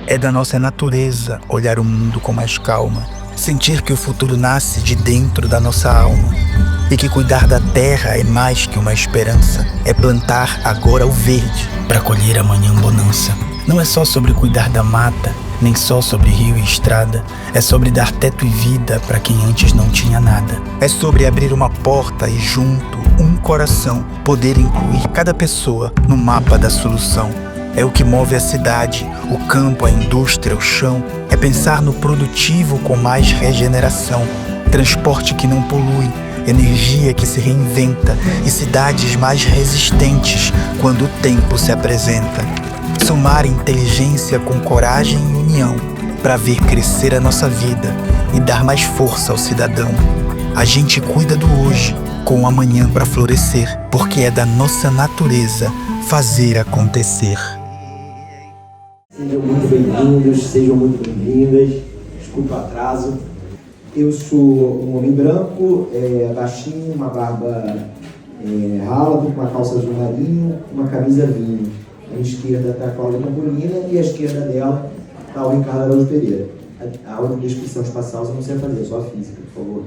É da nossa natureza olhar o mundo com mais calma, sentir que o futuro nasce de dentro da nossa alma e que cuidar da terra é mais que uma esperança, é plantar agora o verde para colher amanhã bonança. Não é só sobre cuidar da mata, nem só sobre rio e estrada, é sobre dar teto e vida para quem antes não tinha nada. É sobre abrir uma porta e junto, um coração, poder incluir cada pessoa no mapa da solução. É o que move a cidade, o campo, a indústria, o chão. É pensar no produtivo com mais regeneração, transporte que não polui, energia que se reinventa e cidades mais resistentes quando o tempo se apresenta. Somar inteligência com coragem e união para ver crescer a nossa vida e dar mais força ao cidadão. A gente cuida do hoje com o amanhã para florescer, porque é da nossa natureza fazer acontecer. Sejam muito bem-vindos, sejam muito bem-vindas. Desculpa o atraso. Eu sou um homem branco, baixinho, uma barba rala, com uma calça azul marinho, uma camisa vinho. À esquerda está a Cláudia Campolina e à esquerda dela está o Ricardo Araújo Pereira. A audiodescrição espacial você não sei fazer, só a física, por favor.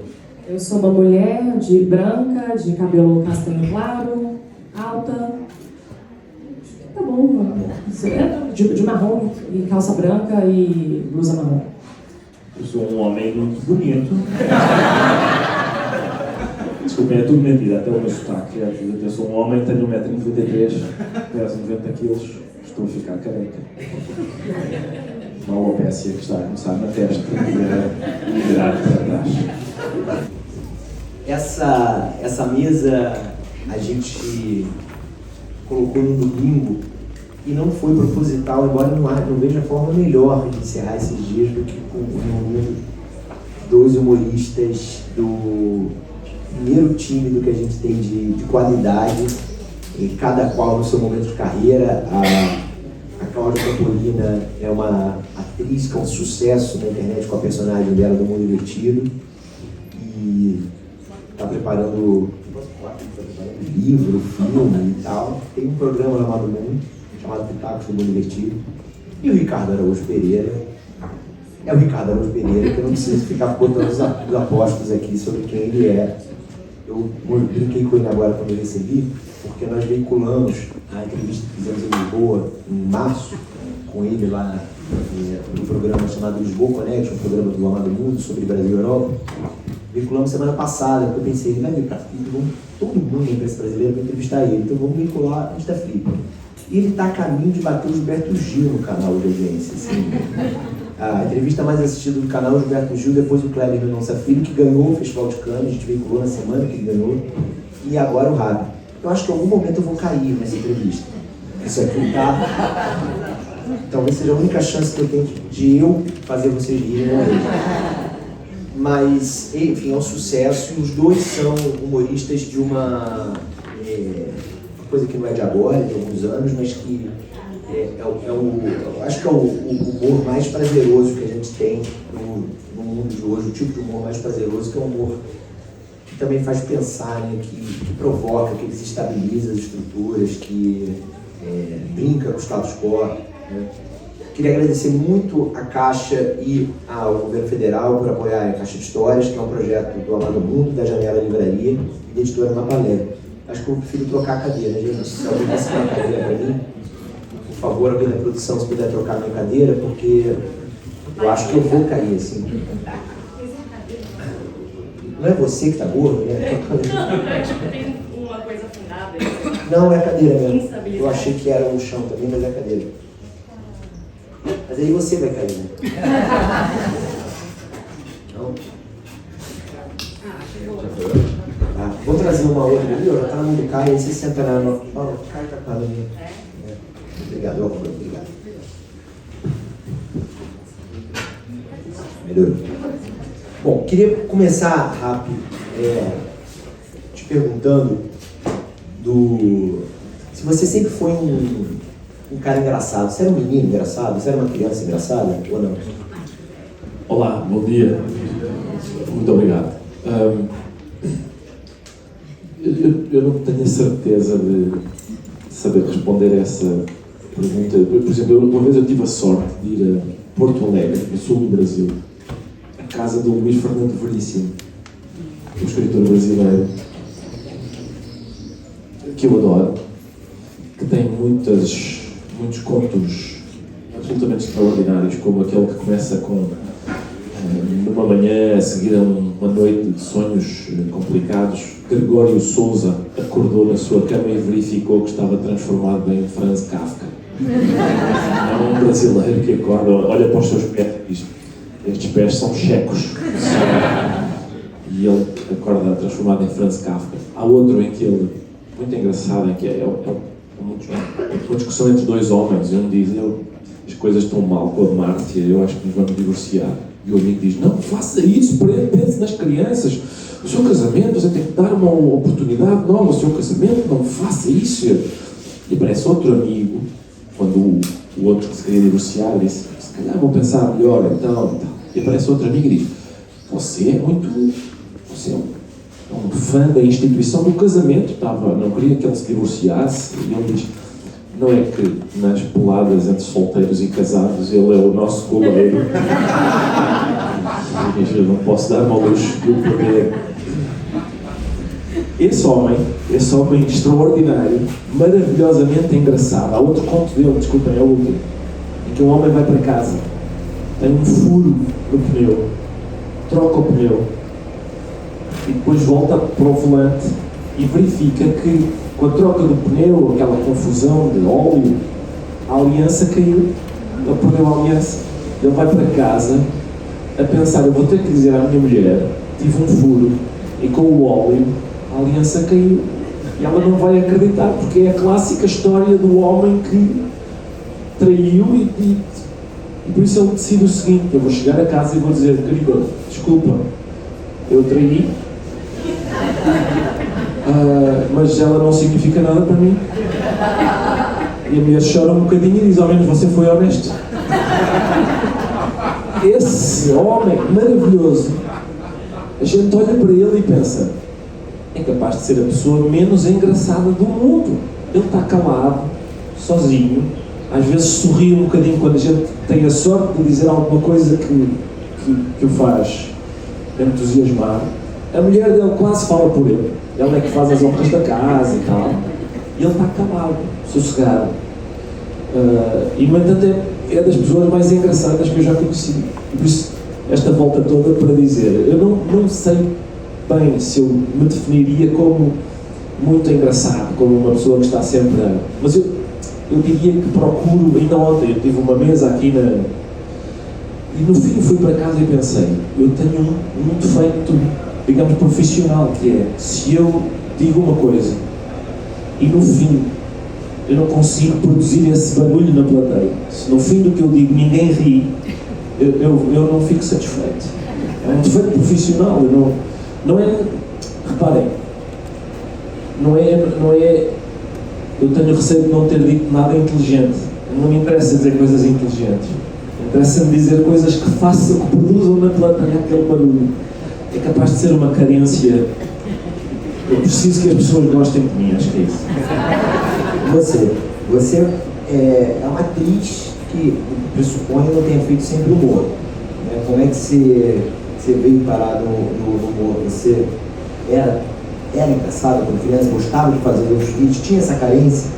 Eu sou uma mulher branca, de cabelo castanho claro, alta. Tá bom, de marrom e calça branca e blusa marrom. Eu sou um homem muito bonito. Desculpem, é tudo mentira, até o meu sotaque. Eu sou um homem, tenho 1,93 m, peso 90 kg, estou a ficar careca. Uma alopécia que está a começar na testa e virar para trás. Essa mesa a gente colocou no domingo e não foi proposital, embora não veja forma melhor de encerrar esses dias do que com dois humoristas do primeiro time do que a gente tem de qualidade, e cada qual no seu momento de carreira. A Cláudia Campolina é uma atriz que é um sucesso na internet com a personagem dela do Mundo Invertido e está preparando livro, filme e tal. Tem um programa lá no Mundo chamado Pitacos do Mundo Invertido. E o Ricardo Araújo Pereira é o Ricardo Araújo Pereira, que eu não preciso ficar botando os apóstolos aqui sobre quem ele é. Eu brinquei com ele agora quando eu recebi, porque nós veiculamos a entrevista que fizemos em Lisboa, em março, com ele lá no programa chamado Lisboa Connect, um programa do Amado Mundo sobre Brasil e Europa. Veiculamos semana passada, porque eu pensei, ele vai vir para a Flip, todo mundo, imprensa brasileira, vai entrevistar ele, então vamos veicular antes da Flip. E ele está a caminho de bater o Gilberto Gil no canal de audiência. Assim. A entrevista mais assistida do canal é o Gilberto Gil, depois o Kleber Mendonça Filho, que ganhou o Festival de Cannes, a gente veiculou na semana que ele ganhou, e agora o Rabi. Eu acho que em algum momento eu vou cair nessa entrevista. Isso aqui tá... Talvez seja a única chance que eu tenho de eu fazer vocês rirem, não é? Mas, enfim, é um sucesso, e os dois são humoristas de uma coisa que não é de agora, de alguns anos, mas que acho que é o humor mais prazeroso que a gente tem no mundo de hoje, o tipo de humor mais prazeroso, que é um humor que também faz pensar, né, que provoca, que desestabiliza as estruturas, que brinca com o status quo. Né? Queria agradecer muito a Caixa e ao Governo Federal por apoiar a Caixa de Histórias, que é um projeto do Amado Mundo, da Janela Livraria e da Editora Mapalé. Acho que eu prefiro trocar a cadeira, gente. Se alguém quiser trocar a cadeira para mim, por favor, alguém da produção, se puder trocar a minha cadeira, porque eu acho que eu vou cair, assim. Não é você que está gordo, né? Tem uma coisa afundada. Não, é a cadeira mesmo. Eu achei que era o chão também, mas é a cadeira. Mas aí você vai cair, né? Não? Ah, vou trazer uma outra ali, já tá na mão do Caio, aí você senta na mão. Ó, o Caio tá com a minha. Obrigado, obrigado. Melhorou. Bom, queria começar rápido te perguntando se você sempre foi um cara engraçado. Você era um menino engraçado? Você era uma criança engraçada ou não? Olá, bom dia. Muito obrigado. Eu não tenho a certeza de saber responder a pergunta, por exemplo, uma vez eu tive a sorte de ir a Porto Alegre, no sul do Brasil, a casa do Luís Fernando Veríssimo, um escritor brasileiro que eu adoro, que tem muitos contos absolutamente extraordinários, como aquele que começa com numa manhã a seguir a uma noite de sonhos complicados, Gregório Sousa acordou na sua cama e verificou que estava transformado em Franz Kafka. É um brasileiro que acorda, olha para os seus pés e diz: estes pés são checos. E ele acorda transformado em Franz Kafka. Há outro em que ele, muito engraçado, em que uma discussão entre dois homens, e um diz: as coisas estão mal com a Márcia, eu acho que nos vamos divorciar. E o amigo diz: não faça isso, pense nas crianças, o seu casamento, você tem que dar uma oportunidade nova ao seu casamento, não faça isso. E aparece outro amigo, quando o outro que se queria divorciar disse: se calhar vou pensar melhor, então. E aparece outro amigo e diz: você é um fã da instituição do casamento, não queria que ele se divorciasse. E ele diz: não é que nas peladas entre solteiros e casados ele é o nosso goleiro. Eu não posso dar-me ao luxo de o poder. Esse homem extraordinário, maravilhosamente engraçado. Há outro conto dele, desculpem, é o último, em que um homem vai para casa, tem um furo no pneu, troca o pneu e depois volta para o volante e verifica que com a troca do pneu, aquela confusão de óleo, a aliança caiu. Ele perdeu a aliança. Ele vai para casa a pensar: eu vou ter que dizer à minha mulher, tive um furo e com o óleo a aliança caiu. E ela não vai acreditar, porque é a clássica história do homem que traiu e por isso ele decide o seguinte: eu vou chegar a casa e vou dizer: querida, desculpa, eu traí, mas ela não significa nada para mim. E a mulher chora um bocadinho e diz: ao menos você foi honesto. Esse homem maravilhoso, a gente olha para ele e pensa: é capaz de ser a pessoa menos engraçada do mundo. Ele está calado, sozinho, às vezes sorri um bocadinho quando a gente tem a sorte de dizer alguma coisa que o faz entusiasmar. A mulher dele quase fala por ele. Ela é que faz as obras da casa e tal. E ele está calado, sossegado. E, no entanto, é das pessoas mais engraçadas que eu já conheci. E por isso, esta volta toda para dizer: eu não sei bem se eu me definiria como muito engraçado, como uma pessoa que está sempre a... Mas eu diria que procuro... Ainda ontem eu tive uma mesa aqui e no fim fui para casa e pensei: eu tenho um defeito, digamos, profissional, que é: se eu digo uma coisa e no fim eu não consigo produzir esse barulho na plateia, se no fim do que eu digo ninguém ri, eu não fico satisfeito. É um defeito profissional. Não é, reparem, não é, eu tenho receio de não ter dito nada inteligente. Não me interessa dizer coisas inteligentes. Interessa-me dizer coisas que façam, que produzam na plateia aquele barulho. É capaz de ser uma carência. Eu preciso que as pessoas gostem de mim, acho que é isso. Você é uma atriz que pressupõe não tenha feito sempre humor. Né? Como é que você veio parar no humor? Você era engraçada quando criança, gostava de fazer os vídeos, tinha essa carência?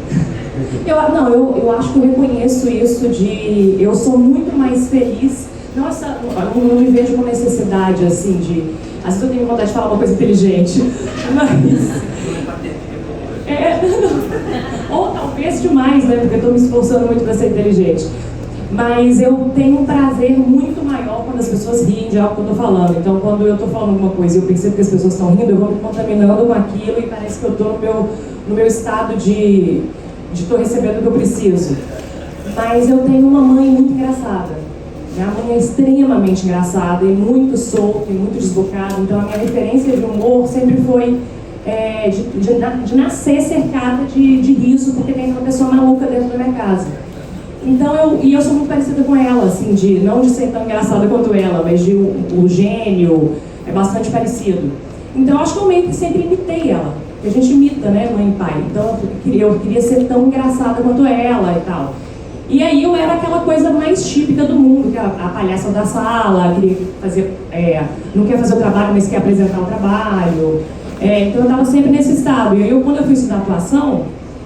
Eu acho que eu reconheço isso de... Eu sou muito mais feliz. Nossa, eu não me vejo com necessidade, assim, de... Às vezes eu tenho vontade de falar uma coisa inteligente, mas... Ou talvez demais, né? Porque eu estou me esforçando muito para ser inteligente. Mas eu tenho um prazer muito maior quando as pessoas riem de algo que eu estou falando. Então, quando eu estou falando alguma coisa e eu percebo que as pessoas estão rindo, eu vou me contaminando com aquilo e parece que eu estou no meu estado de estou recebendo o que eu preciso. Mas eu tenho uma mãe muito engraçada. Minha mãe é extremamente engraçada e muito solta e muito desbocada. Então, a minha referência de humor sempre foi de nascer cercada de riso, porque tem uma pessoa maluca dentro da minha casa. Então, eu sou muito parecida com ela, assim, não de ser tão engraçada quanto ela, mas o gênio é bastante parecido. Então, eu acho que eu meio que sempre imitei ela, porque a gente imita, né, mãe e pai. Então, eu queria ser tão engraçada quanto ela e tal. E aí eu era aquela coisa mais típica do mundo, que a palhaça da sala, queria fazer, não quer fazer o trabalho, mas quer apresentar o trabalho. Então eu estava sempre nesse estado. E aí quando eu fui estudar atuação,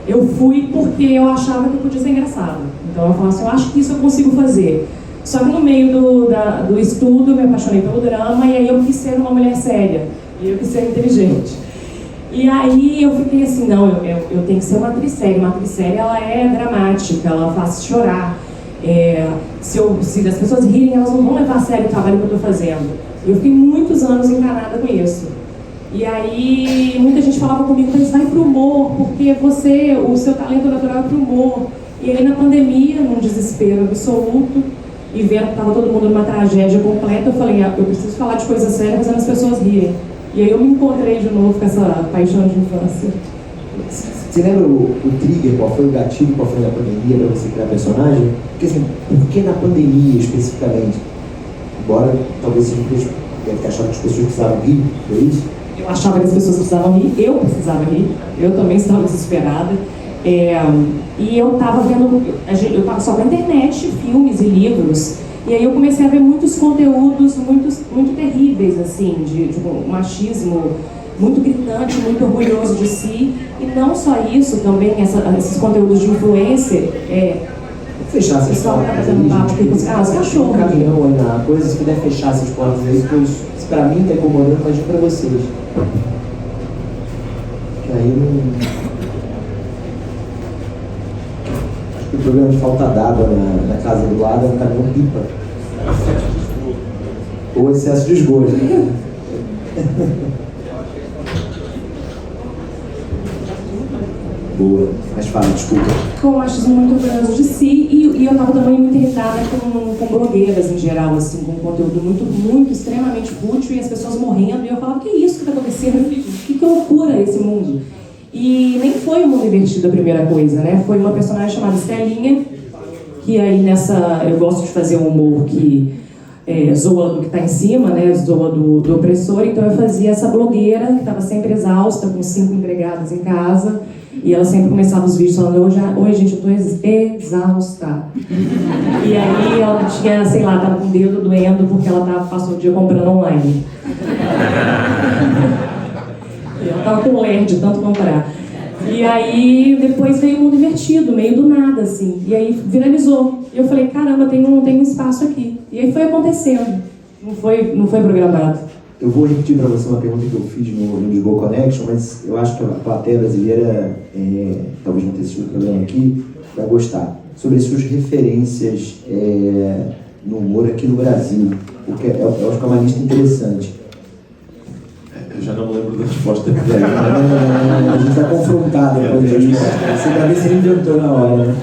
eu fui porque eu achava que eu podia ser engraçada. Então eu falava assim, eu acho que isso eu consigo fazer. Só que no meio do estudo eu me apaixonei pelo drama e aí eu quis ser uma mulher séria. E eu quis ser inteligente. E aí eu fiquei assim, não, eu tenho que ser uma atriz séria. Uma atriz séria, ela é dramática, ela faz chorar. Se as pessoas rirem, elas não vão levar a sério o trabalho que eu estou fazendo. Eu fiquei muitos anos encanada com isso. E aí muita gente falava comigo, mas vai pro humor, porque o seu talento natural é pro humor. E aí na pandemia, num desespero absoluto, e vendo que estava todo mundo numa tragédia completa, eu falei, eu preciso falar de coisas sérias fazendo as pessoas rirem. E aí eu me encontrei de novo com essa paixão de infância. Você lembra o trigger, qual foi o gatilho, qual foi a pandemia para você criar personagem? Porque assim, por que na pandemia especificamente? Embora talvez seja deve ter achado que as pessoas precisavam rir, foi isso? Eu achava que as pessoas precisavam rir, eu precisava rir, eu também estava desesperada. E eu estava vendo, eu estava só na internet, filmes e livros, e aí eu comecei a ver muitos conteúdos muito terríveis, assim, de machismo muito gritante, muito orgulhoso de si, e não só isso, também esses conteúdos de influencer. Fechar essas portas aí, os cachorros. Caminhão, coisas que devem fechar essas portas aí, pois se pra mim tá incomodando, imagina pra vocês. Que aí não... O problema de falta d'água na casa do lado é um caminhão pipa. Ou excesso de esgoto. Boa, mas fala, desculpa. Com o machismo muito orgulhoso de si, e eu estava também muito irritada com blogueiras em geral, assim, com conteúdo muito extremamente fútil, e as pessoas morrendo, e eu falava, que é isso que está acontecendo? Que loucura esse mundo? E nem foi o mundo invertido a primeira coisa, né? Foi uma personagem chamada Estelinha, que aí eu gosto de fazer um humor que zoa do que está em cima, né? Zoa do opressor, então eu fazia essa blogueira que estava sempre exausta, com 5 empregadas em casa, e ela sempre começava os vídeos falando, oi gente, eu estou exausta. E aí ela tinha, sei lá, estava com o dedo doendo porque ela passou o dia comprando online. Ela estava com ler de tanto comprar. E aí depois veio o mundo invertido, meio do nada, assim. E aí viralizou. E eu falei, caramba, tem um espaço aqui. E aí foi acontecendo. Não foi programado. Eu vou repetir para você uma pergunta que eu fiz no Lisboa Connection, mas eu acho que a plateia brasileira, talvez não tenha assistido o programa aqui, vai gostar. Sobre as suas referências no humor aqui no Brasil. Porque eu acho que é uma lista interessante. Eu já não me lembro da resposta que dei. A gente vai confrontar depois disso. Você talvez se inventou na hora, né?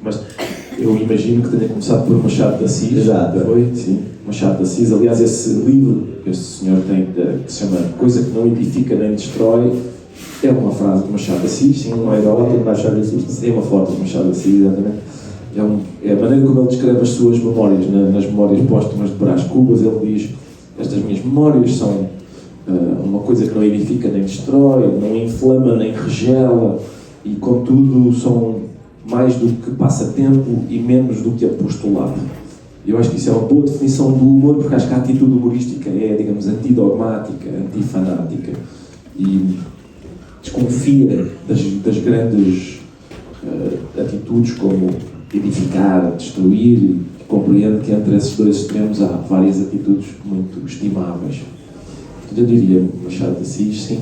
Mas eu imagino que tenha começado por Machado de Assis. Exato. Foi? Sim. Machado de Assis. Aliás, esse livro que este senhor tem, que se chama Coisa que não edifica nem destrói, é uma frase de Machado de Assis, sim, não é de Machado de Assis. É uma foto de Machado de Assis, exatamente. É a maneira como ele descreve as suas memórias, nas memórias póstumas de Brás Cubas. Ele diz: estas minhas memórias são uma coisa que não edifica nem destrói, não inflama nem regela, e contudo são mais do que passatempo e menos do que apostolado. Eu acho que isso é uma boa definição do humor, porque acho que a atitude humorística é, digamos, antidogmática, antifanática, e desconfia das grandes atitudes como edificar, destruir, e compreende que entre esses dois extremos há várias atitudes muito estimáveis. Portanto, eu diria Machado de Assis, sim.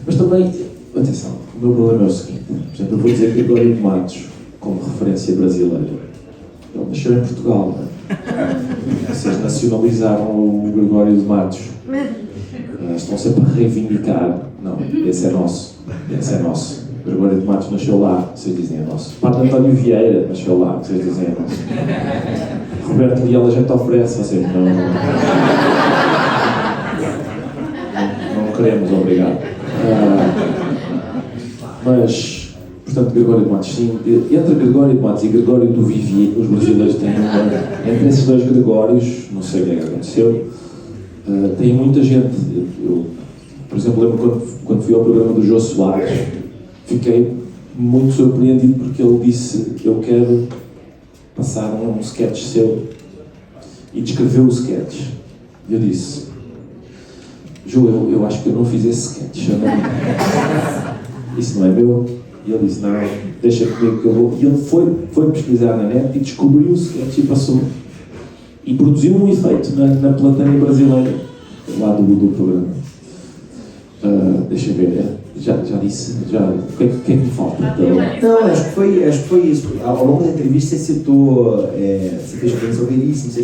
Mas também, atenção, o meu problema é o seguinte. Por exemplo, eu vou dizer que Gregório de Matos, como referência brasileira, ele nasceu em Portugal, não é? Vocês nacionalizaram o Gregório de Matos. Estão sempre a reivindicar. Não, esse é nosso. Esse é nosso. Gregório de Matos nasceu lá, vocês dizem é nosso. Padre António Vieira nasceu lá, vocês dizem é nosso. Roberto Leal a gente oferece, vocês não queremos, obrigado. Mas, portanto, Gregório de Matos, sim. Entre Gregório de Matos e Gregório do Vivier, os brasileiros têm entre esses dois Gregórios, não sei o que é que aconteceu, tem muita gente. Eu, por exemplo, lembro quando fui ao programa do Jô Soares, fiquei muito surpreendido porque ele disse: eu quero passar um sketch seu, e descreveu o sketch. E eu disse: Ju, eu acho que eu não fiz esse sketch. Isso não é meu. E ele disse: não, deixa comigo que eu vou. E ele foi pesquisar na net e descobriu o sketch e passou. E produziu um efeito na plateia brasileira lá do programa. Deixa eu ver, já disse, o que é que me falta? Não, acho que foi isso. Ao longo da entrevista você citou, você fez referência ao Veríssimo, você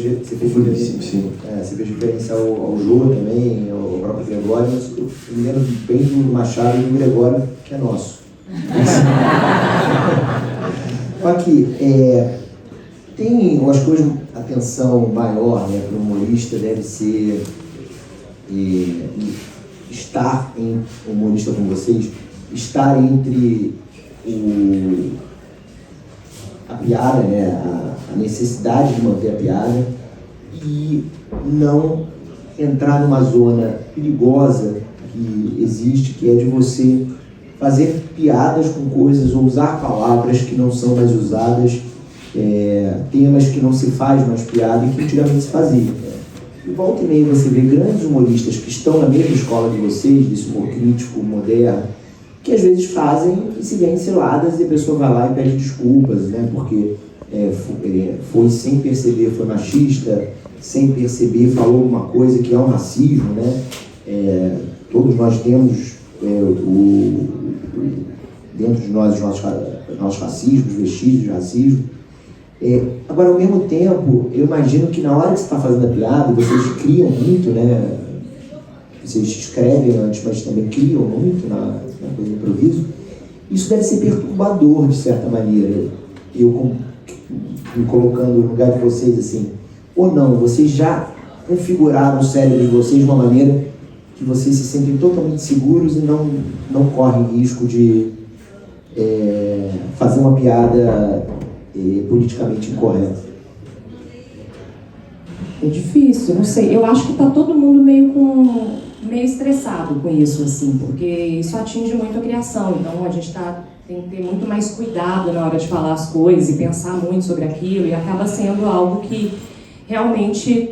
fez referência ao Jô também, ao próprio Gregório, mas eu me lembro bem do Machado e do Gregório, que é nosso. Aqui, tem, eu acho que hoje a atenção maior, né, para o humorista deve ser estar em humorista com vocês, estar entre a piada, né, a necessidade de manter a piada e não entrar numa zona perigosa que existe, que é de você fazer piadas com coisas ou usar palavras que não são mais usadas, temas que não se faz mais piada e que antigamente se fazia. E volta e meia você vê grandes humoristas que estão na mesma escola de vocês, desse humor crítico, moderno, que às vezes fazem e se veem ciladas e a pessoa vai lá e pede desculpas, né? Porque foi sem perceber, foi machista, sem perceber falou alguma coisa que é um racismo, né? Todos nós temos dentro de nós os nossos racismos, vestígios de racismo. Agora, ao mesmo tempo, eu imagino que na hora que você está fazendo a piada, vocês criam muito, né? Vocês escrevem antes, mas também criam muito na coisa do improviso. Isso deve ser perturbador, de certa maneira. Eu me colocando no lugar de vocês, assim, ou não, vocês já configuraram o cérebro de vocês de uma maneira que vocês se sentem totalmente seguros e não correm risco de fazer uma piada politicamente incorreta. É difícil, não sei. Eu acho que está todo mundo meio estressado com isso, assim, porque isso atinge muito a criação. Então a gente tem que ter muito mais cuidado na hora de falar as coisas e pensar muito sobre aquilo, e acaba sendo algo que realmente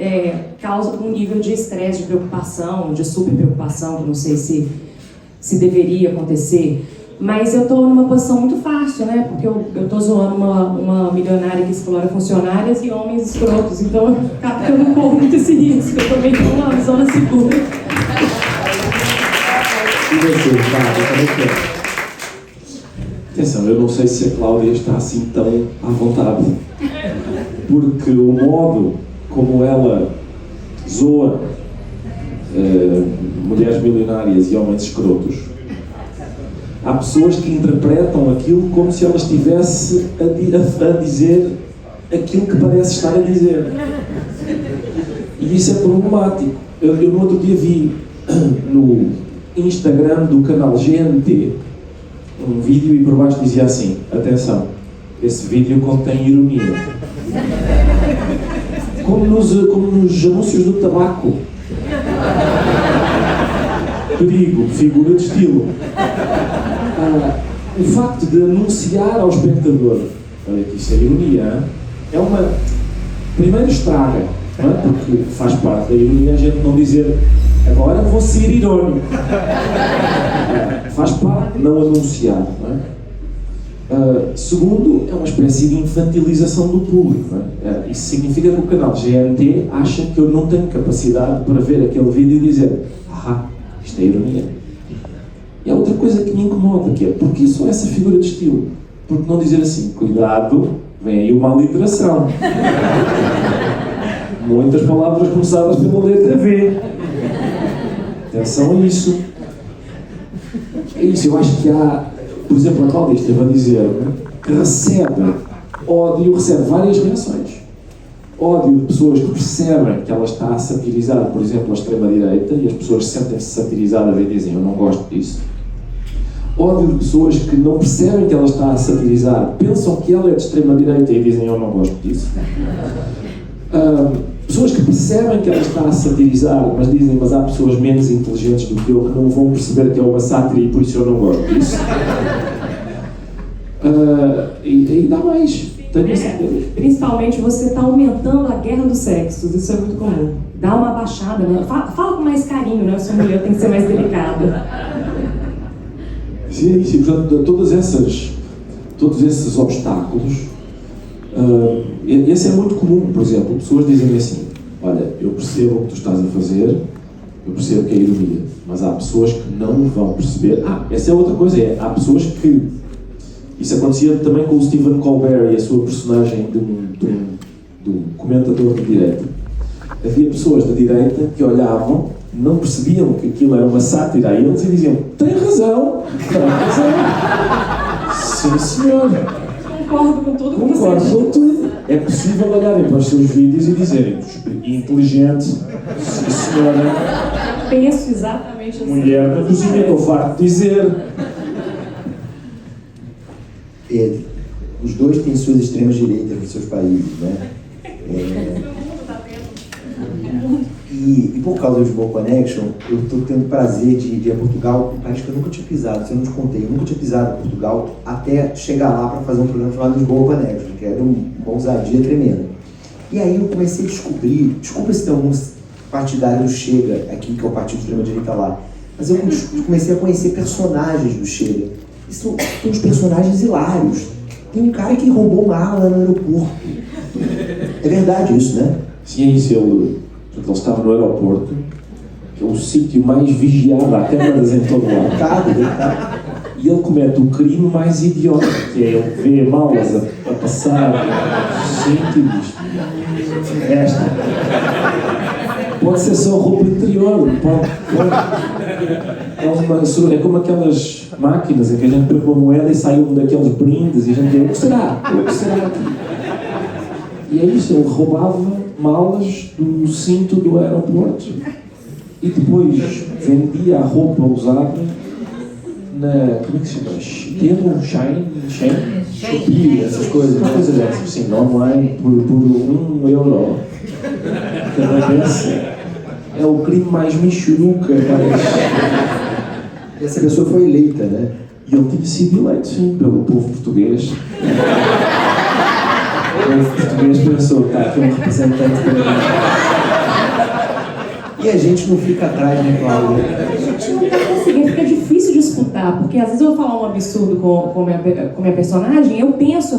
causa um nível de estresse, de preocupação, de super preocupação, que não sei se deveria acontecer. Mas eu estou numa posição muito fácil, né? Porque eu estou zoando uma milionária que explora funcionárias e homens escrotos. Então, acaba que eu não corro muito esse risco. Eu também estou numa zona segura. E você, Fábio, como é que é? Atenção, eu não sei se a Cláudia está assim tão à vontade. Porque o modo como ela zoa mulheres milionárias e homens escrotos, há pessoas que interpretam aquilo como se ela estivesse a dizer aquilo que parece estar a dizer. E isso é problemático. Eu no outro dia vi no Instagram do canal GNT um vídeo e por baixo dizia assim: atenção, esse vídeo contém ironia. Como nos anúncios do tabaco. Perigo, figura de estilo. O facto de anunciar ao espectador, olha que isso é ironia, é uma... Primeiro estraga, não é? Porque faz parte da ironia a gente não dizer agora vou ser irónico. Faz parte não anunciar, não é? Segundo, é uma espécie de infantilização do público, não é? Isso significa que o canal GNT acha que eu não tenho capacidade para ver aquele vídeo e dizer isto é ironia. E há outra coisa que me incomoda, que é porque só essa figura de estilo? Porque não dizer assim, cuidado, vem aí uma aliteração. Muitas palavras começadas pela letra V. Atenção a isso. É isso, eu acho que há, por exemplo, a Cláudia esteve a dizer que recebe ódio, recebe várias reações. Ódio de pessoas que percebem que ela está a satirizar, por exemplo, a extrema-direita, e as pessoas sentem-se satirizadas e dizem, eu não gosto disso. Ódio de pessoas que não percebem que ela está a satirizar, pensam que ela é de extrema-direita e dizem, eu não gosto disso. Pessoas que percebem que ela está a satirizar, mas dizem, mas há pessoas menos inteligentes do que eu que não vão perceber que é uma sátira e por isso eu não gosto disso. E dá mais, tenho certeza. Principalmente você está aumentando a guerra dos sexos, isso é muito comum. Dá uma baixada, né? Fala com mais carinho, né? Sua mulher tem que ser mais delicada. Sim, portanto, todos esses obstáculos, esse é muito comum. Por exemplo, pessoas dizem assim: olha, eu percebo o que tu estás a fazer, eu percebo que é ironia, mas há pessoas que não vão perceber. Essa é outra coisa, há pessoas que... Isso acontecia também com o Stephen Colbert e a sua personagem de um comentador de direita. Havia pessoas da direita que olhavam, não percebiam que aquilo era uma sátira a eles e diziam: tem razão. Sim, senhor. Concordo com tudo que você Concordo com tudo. É possível olharem para os seus vídeos e dizerem: inteligente, sim, senhora. Penso exatamente assim. Mulher na cozinha, estou farto de dizer. Os dois têm suas extremas direitas nos seus países, né? E por causa do Lisboa Connection, eu estou tendo prazer de ir a Portugal, um país que eu nunca tinha pisado. Se eu não te contei, eu nunca tinha pisado em Portugal até chegar lá para fazer um programa chamado Lisboa Connection, que era uma ousadia tremenda. E aí eu comecei a descobrir, desculpa se tem alguns partidários do Chega aqui, que é o partido de extrema-direita lá, mas eu comecei a conhecer personagens do Chega. São uns personagens hilários. Tem um cara que roubou mala no aeroporto. É verdade isso, né? Sim, é isso. Ele estava no aeroporto, que é o sítio mais vigiado, há câmaras em todo lado. E ele comete o crime mais idiota, que é ele vê malas a passar, gente, e diz: esta pode ser só roupa interior, é como aquelas máquinas em que a gente põe uma moeda e sai um daqueles brindes e a gente diz: o que será? O que será aqui? E é isso, ele roubava malas do cinto do aeroporto e depois vendia a roupa usada na... como é que se chama? Temo, Shine, Shopee, essas coisas dessas, assim, online, por €1. Cada vez é o crime mais michuruca, E essa pessoa foi eleita, né? E ele tinha sido eleito, sim, pelo povo português. O povo português pensou: está aqui um representante para mim. E a gente não fica atrás, né, Cláudia? A gente não tá conseguindo, fica difícil disputar, porque às vezes eu vou falar um absurdo com minha personagem, eu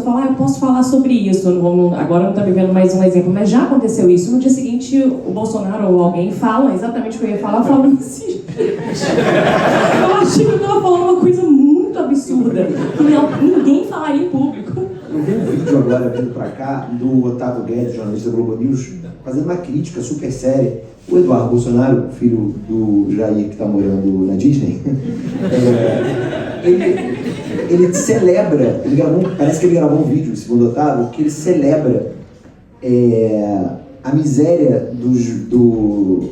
falo: eu posso falar sobre isso, agora não está vivendo mais um exemplo, mas já aconteceu isso. No dia seguinte, o Bolsonaro ou alguém fala exatamente o que eu ia falar, falando assim. Eu achei que eu estava falando uma coisa muito absurda, que ninguém falaria em público. Eu vi um vídeo agora vindo pra cá do Otávio Guedes, jornalista da Globo News, fazendo uma crítica super séria. O Eduardo Bolsonaro, filho do Jair, que está morando na Disney, ele celebra, parece que ele gravou um vídeo, segundo o Otávio, que ele celebra a miséria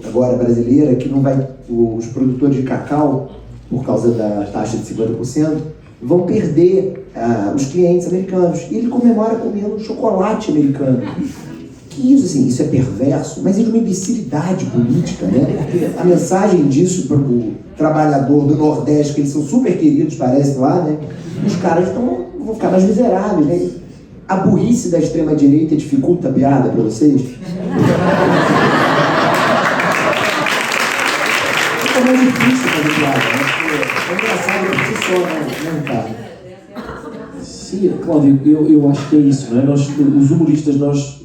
agora brasileira, que não vai, os produtores de cacau, por causa da taxa de 50%, vão perder os clientes americanos. E ele comemora comendo chocolate americano. Que isso, assim, isso é perverso, mas é de uma imbecilidade política, né? Porque a mensagem disso para o trabalhador do Nordeste, que eles são super queridos, parece lá, né? Os caras vão ficar mais miseráveis, né? A burrice da extrema-direita dificulta a piada para vocês? É mais difícil fazer piada, né? É engraçado por si só, né, cara? Sim, Cláudio, eu acho que é isso, não é? Os humoristas,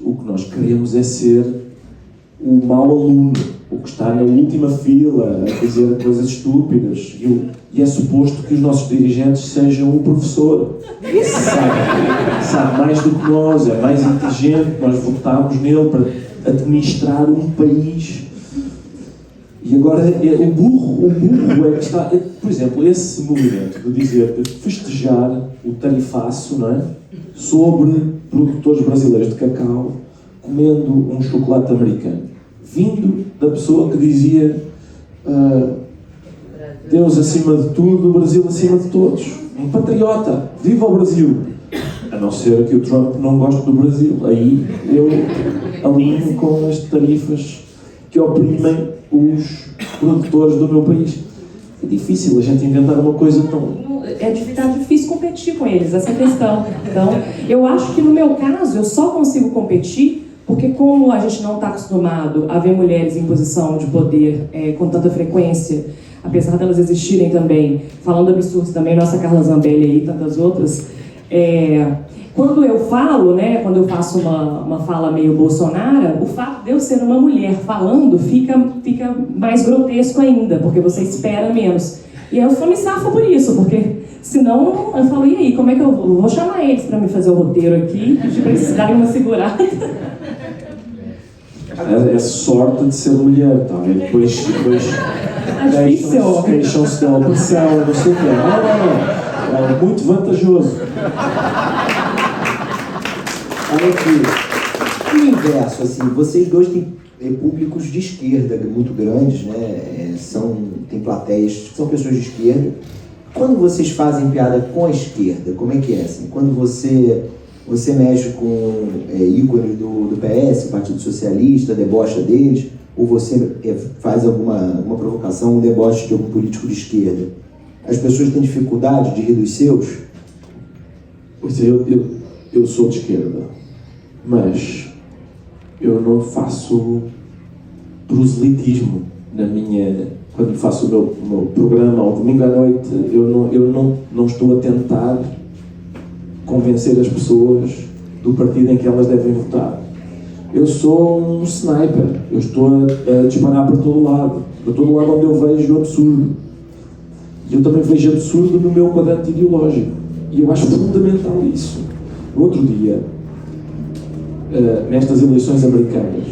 o que nós queremos é ser o mau aluno, o que está na última fila a dizer coisas estúpidas, e é suposto que os nossos dirigentes sejam o professor, sabe mais do que nós, é mais inteligente, nós votámos nele para administrar um país. E agora, o burro é que está... Por exemplo, esse movimento de festejar o tarifaço, não é? Sobre produtores brasileiros de cacau comendo um chocolate americano, vindo da pessoa que dizia Deus acima de tudo, o Brasil acima de todos. Um patriota, viva o Brasil! A não ser que o Trump não goste do Brasil. Aí eu alinho com as tarifas que oprimem os produtores do meu país. É difícil a gente inventar uma coisa tão... tá difícil competir com eles, essa questão. Então, eu acho que no meu caso, eu só consigo competir porque como a gente não está acostumado a ver mulheres em posição de poder com tanta frequência, apesar delas existirem também, falando absurdos também, nossa Carla Zambelli e tantas outras, quando eu falo, né, quando eu faço uma fala meio Bolsonaro, o fato de eu ser uma mulher falando fica mais grotesco ainda, porque você espera menos. E eu só me safo por isso, porque senão eu falo, e aí, como é que eu vou chamar eles para me fazer o roteiro aqui, pedir para eles darem uma segurada. É sorte de ser mulher, tá? E depois queixam-se da opressão, não sei o quê. Não. É muito vantajoso. Olha aqui, no inverso, assim, vocês dois têm públicos de esquerda muito grandes, né? Tem plateias que são pessoas de esquerda. Quando vocês fazem piada com a esquerda, como é que é? Assim, quando você mexe com ícones do PS, Partido Socialista, debocha deles, ou você faz alguma provocação, um deboche de algum político de esquerda, as pessoas têm dificuldade de rir dos seus? Pois é, eu sou de esquerda, mas eu não faço proselitismo quando faço o meu programa ao domingo à noite. Eu não estou a tentar convencer as pessoas do partido em que elas devem votar. Eu sou um sniper, eu estou a disparar para todo lado onde eu vejo o absurdo. E eu também vejo absurdo no meu quadrante ideológico. E eu acho fundamental isso. No outro dia, nestas eleições americanas,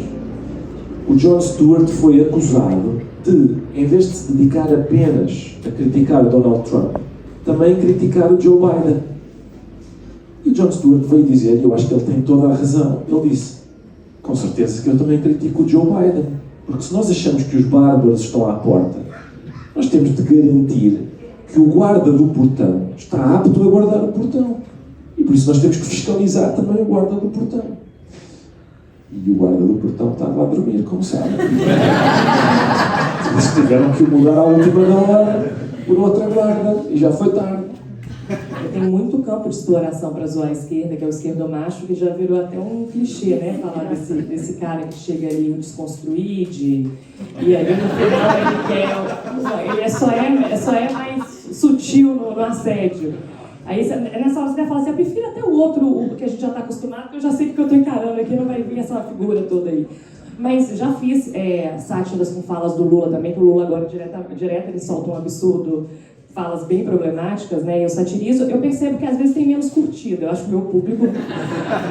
o Jon Stewart foi acusado de, em vez de se dedicar apenas a criticar o Donald Trump, também criticar o Joe Biden. E o Jon Stewart veio dizer, e eu acho que ele tem toda a razão, ele disse, com certeza que eu também critico o Joe Biden, porque se nós achamos que os bárbaros estão à porta, nós temos de garantir que o guarda do portão está apto a guardar o portão. E por isso nós temos que fiscalizar também o guarda do portão. E o guarda do portão estava a dormir, como sabe. Eles tiveram que mudar à última hora por outra guarda, e já foi tarde. Eu tenho muito campo de exploração para zoar a esquerda, que é o esquerdomacho, que já virou até um clichê, né? Falar desse cara que chega ali, o desconstruir, e ali no final ele quer... Ele só é mais sutil no assédio. Aí nessa hora você vai falar assim, eu prefiro até o outro, o que a gente já está acostumado, porque eu já sei que eu estou encarando aqui, não vai vir essa figura toda aí. Mas já fiz sátiras com falas do Lula também, que o Lula agora direto ele solta um absurdo, falas bem problemáticas, né? Eu satirizo, eu percebo que às vezes tem menos curtida. Eu acho que o meu público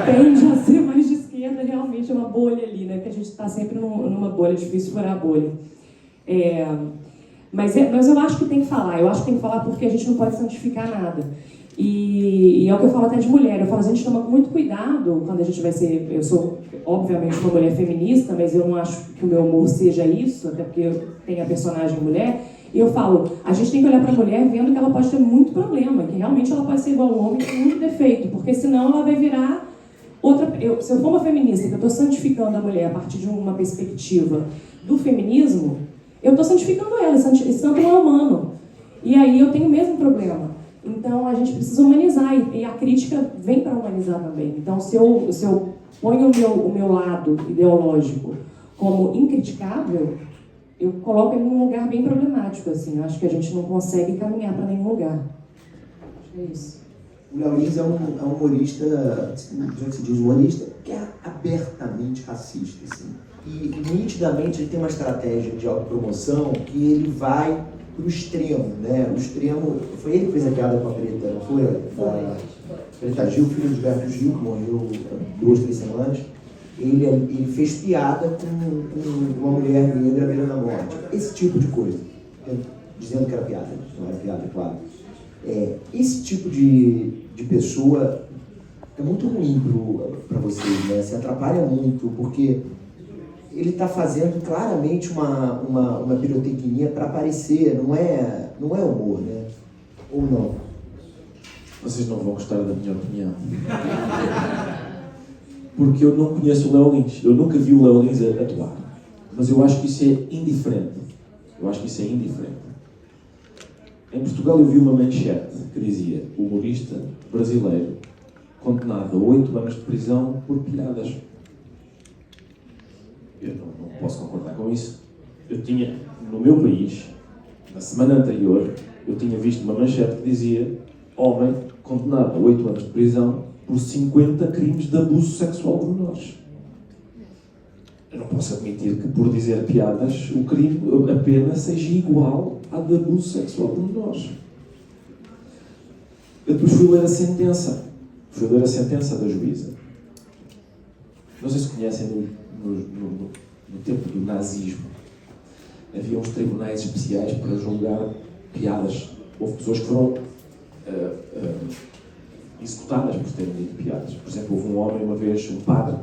tende a ser mais de esquerda, realmente é uma bolha ali, né? Porque a gente está sempre numa bolha, é difícil furar a bolha. Mas eu acho que tem que falar, porque a gente não pode santificar nada. E é o que eu falo até de mulher, eu falo, a gente toma muito cuidado quando a gente vai ser... Eu sou, obviamente, uma mulher feminista, mas eu não acho que o meu humor seja isso, até porque eu tenho a personagem mulher. E eu falo, a gente tem que olhar para a mulher vendo que ela pode ter muito problema, que realmente ela pode ser igual ao homem, com muito defeito, porque senão ela vai virar outra... Se eu for uma feminista, que eu estou santificando a mulher a partir de uma perspectiva do feminismo, eu estou santificando ela, esse santo não é humano. E aí eu tenho o mesmo problema. Então a gente precisa humanizar, e a crítica vem para humanizar também. Então se eu ponho o meu lado ideológico como incriticável, eu coloco ele num lugar bem problemático, assim. Eu acho que a gente não consegue caminhar para nenhum lugar. Acho que é isso. O Léo Lins é um humorista, já se diz humorista, que é abertamente racista, assim. E nitidamente ele tem uma estratégia de autopromoção que ele vai pro extremo, né? O extremo... Foi ele que fez a piada com a Preta, não foi? A Preta Gil, filho de Gilberto Gil, que morreu há 2, 3 semanas. Ele fez piada com uma mulher negra à beira da morte. Esse tipo de coisa. Dizendo que era piada, não era piada, claro. Esse tipo de pessoa é muito ruim para vocês, né? Se atrapalha muito, porque ele está fazendo claramente uma pirotecnia para aparecer, não é humor, né? Ou não? Vocês não vão gostar da minha opinião. Porque eu não conheço o Léo Lins, eu nunca vi o Léo Lins atuar. Mas eu acho que isso é indiferente. Em Portugal eu vi uma manchete que dizia: humorista brasileiro condenado a 8 anos de prisão por piadas. Eu não posso concordar com isso. Eu tinha, no meu país, na semana anterior, eu tinha visto uma manchete que dizia: homem condenado a 8 anos de prisão por 50 crimes de abuso sexual de menores. Eu não posso admitir que, por dizer piadas, o crime, a pena seja igual à de abuso sexual de menores. Eu depois fui ler a sentença. Fui ler a sentença da juíza. Não sei se conhecem, no tempo do nazismo, havia uns tribunais especiais para julgar piadas. Houve pessoas que foram executadas por terem dito piadas. Por exemplo, houve um homem, uma vez, um padre.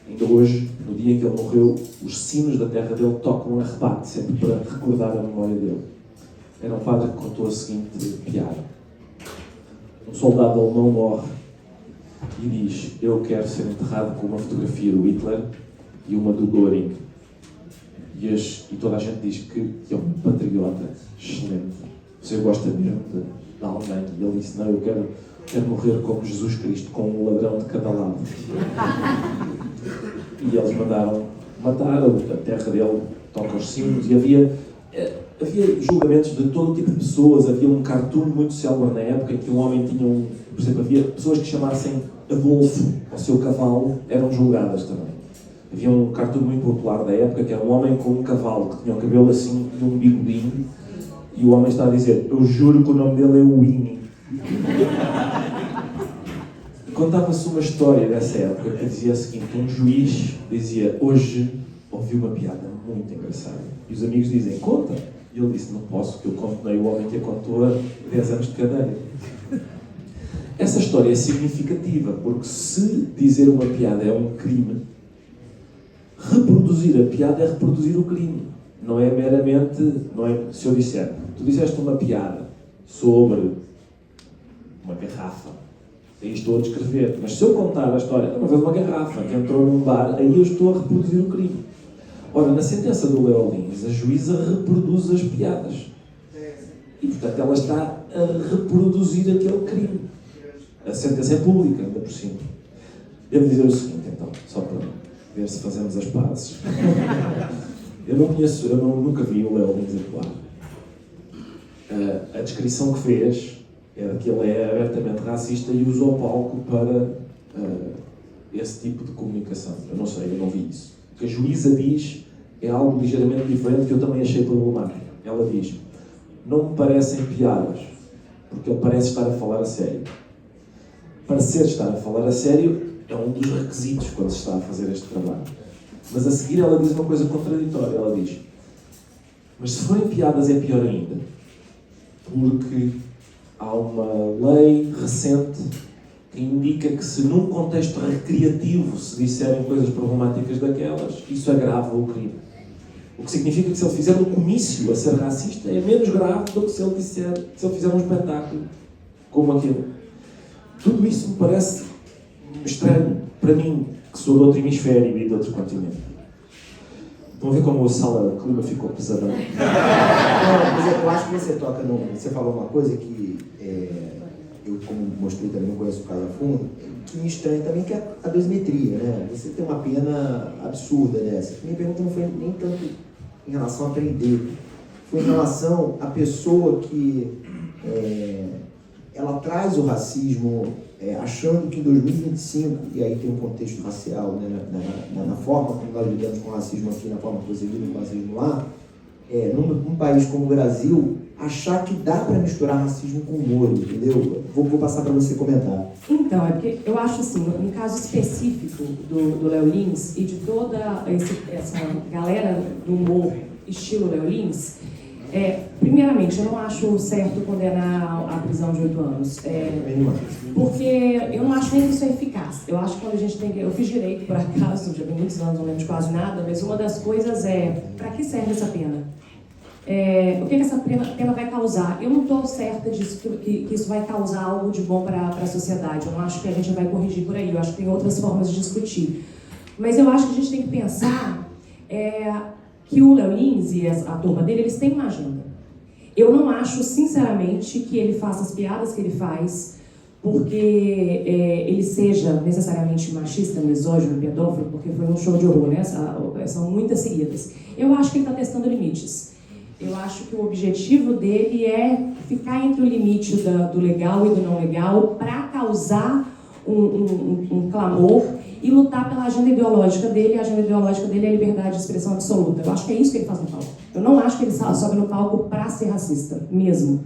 Ainda hoje, no dia em que ele morreu, os sinos da terra dele tocam a rebate, sempre para recordar a memória dele. Era um padre que contou a seguinte piada. Um soldado alemão morre e diz: eu quero ser enterrado com uma fotografia do Hitler e uma do Göring. E toda a gente diz que é um patriota excelente. Você gosta mesmo da Alemanha? E ele disse: não, eu quero morrer como Jesus Cristo, com um ladrão de cada lado. E eles mandaram matar a terra dele, toca os sinos, e havia julgamentos de todo tipo de pessoas. Havia um cartoon muito célebre na época em que um homem tinha por exemplo, havia pessoas que chamassem Adolfo ao seu cavalo, eram julgadas também. Havia um cartoon muito popular da época que era um homem com um cavalo que tinha o cabelo assim e um bigodinho, e o homem está a dizer: eu juro que o nome dele é Winnie. Contava-se uma história dessa época que dizia o seguinte: um juiz dizia: hoje ouvi uma piada muito engraçada. E os amigos dizem: conta. E ele disse: não posso, que eu condenei o homem que a contou a 10 anos de cadeia. Essa história é significativa, porque se dizer uma piada é um crime, reproduzir a piada é reproduzir o crime. Não é meramente, se eu disser: tu disseste uma piada sobre uma garrafa, aí estou a descrever. Mas se eu contar a história de uma garrafa que entrou num bar, aí eu estou a reproduzir o crime. Ora, na sentença do Léo Lins, a juíza reproduz as piadas. E, portanto, ela está a reproduzir aquele crime. A sentença é pública, ainda por cima. Devo dizer o seguinte, então, só para ver se fazemos as pazes. Eu nunca vi o Léo Lins atuar. A descrição que fez era que ele é abertamente racista e usa o palco para esse tipo de comunicação. Eu não sei, eu não vi isso. O que a juíza diz é algo ligeiramente diferente que eu também achei problemático. Ela diz: não me parecem piadas, porque ele parece estar a falar a sério. Parecer estar a falar a sério é um dos requisitos quando se está a fazer este trabalho. Mas a seguir ela diz uma coisa contraditória. Ela diz: mas se forem piadas é pior ainda, porque há uma lei recente que indica que se num contexto recreativo se disserem coisas problemáticas daquelas, isso agrava o crime. O que significa que se ele fizer um comício a ser racista é menos grave do que se ele fizer um espetáculo como aquele. Tudo isso me parece estranho para mim, que sou de outro hemisfério e de outro continente. Estão a ver como o clima ficou pesadão? Não, mas eu acho que você toca você falou uma coisa que eu, como mostrei também, não conheço o caso a fundo, que me estranha também, que é a dosimetria, né? Você tem uma pena absurda dessa. Minha pergunta não foi nem tanto em relação a prender, foi em relação à pessoa que ela traz o racismo achando que em 2025, e aí tem um contexto racial, né, na forma como nós lidamos com o racismo aqui, na forma que você lida com o racismo lá, num país como o Brasil, achar que dá para misturar racismo com humor, entendeu? Vou passar para você comentar. Então, é porque eu acho assim, no caso específico do Léo Lins e de toda essa galera do humor estilo Léo Lins, primeiramente, eu não acho certo condenar a prisão de 8 anos. Porque eu não acho nem que isso é eficaz. Eu acho que quando a gente tem que... Eu fiz direito, por acaso, já tem muitos anos, não lembro de quase nada, mas uma das coisas para que serve essa pena? O que essa pena vai causar? Eu não estou certa disso, que isso vai causar algo de bom para a sociedade. Eu não acho que a gente vai corrigir por aí. Eu acho que tem outras formas de discutir. Mas eu acho que a gente tem que pensar que o Léo Lins e a turma dele, eles têm uma agenda. Eu não acho, sinceramente, que ele faça as piadas que ele faz porque ele seja necessariamente machista, misógino, pedófilo, porque foi um show de horror, né? São muitas seguidas. Eu acho que ele está testando limites. Eu acho que o objetivo dele é ficar entre o limite do legal e do não legal para causar um clamor e lutar pela agenda ideológica dele. A agenda ideológica dele é a liberdade de expressão absoluta. Eu acho que é isso que ele faz no palco. Eu não acho que ele sobe no palco para ser racista, mesmo.